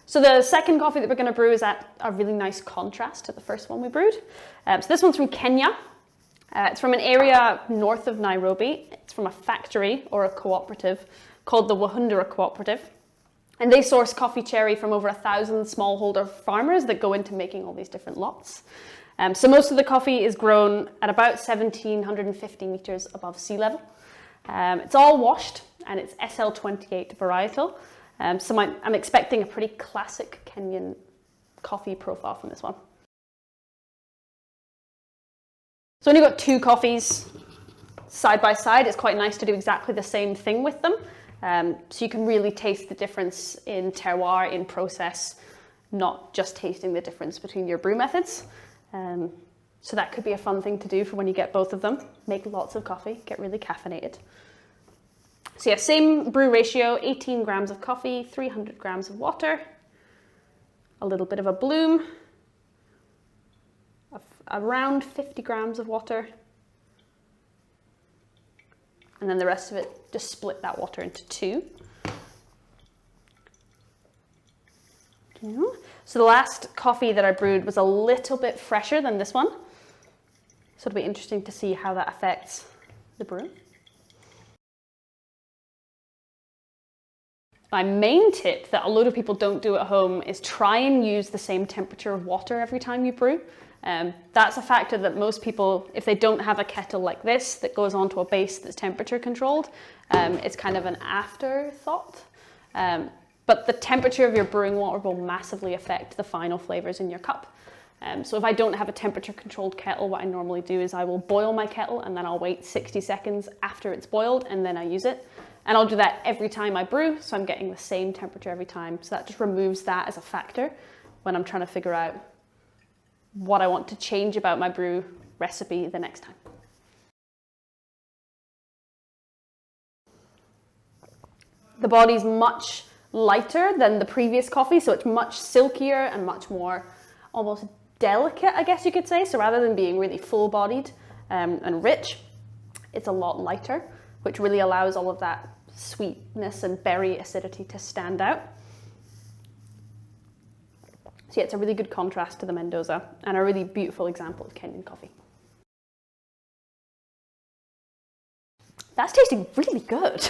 So the second coffee that we're going to brew is at a really nice contrast to the first one we brewed. So this one's from Kenya. It's from an area north of Nairobi. It's from a factory or a cooperative called the Wahundura Cooperative. And they source coffee cherry from over 1,000 smallholder farmers that go into making all these different lots. So most of the coffee is grown at about 1,750 meters above sea level. It's all washed and it's SL28 varietal. So I'm expecting a pretty classic Kenyan coffee profile from this one. So when you've got two coffees side by side, it's quite nice to do exactly the same thing with them. So you can really taste the difference in terroir, in process, not just tasting the difference between your brew methods. So that could be a fun thing to do for when you get both of them. Make lots of coffee, get really caffeinated. So yeah, same brew ratio, 18 grams of coffee, 300 grams of water, a little bit of a bloom, around 50 grams of water, and then the rest of it, just split that water into two. So the last coffee that I brewed was a little bit fresher than this one. So it'll be interesting to see how that affects the brew. My main tip that a lot of people don't do at home is try and use the same temperature of water every time you brew. That's a factor that most people, if they don't have a kettle like this that goes onto a base that's temperature controlled, it's kind of an afterthought. But the temperature of your brewing water will massively affect the final flavors in your cup. So if I don't have a temperature controlled kettle, what I normally do is I will boil my kettle and then I'll wait 60 seconds after it's boiled and then I use it. And I'll do that every time I brew, so I'm getting the same temperature every time. So that just removes that as a factor when I'm trying to figure out what I want to change about my brew recipe the next time. The body's much lighter than the previous coffee, so it's much silkier and much more almost delicate, I guess you could say. So rather than being really full-bodied and rich, it's a lot lighter, which really allows all of that sweetness and berry acidity to stand out. So yeah, it's a really good contrast to the Mendoza and a really beautiful example of Kenyan coffee. That's tasting really good.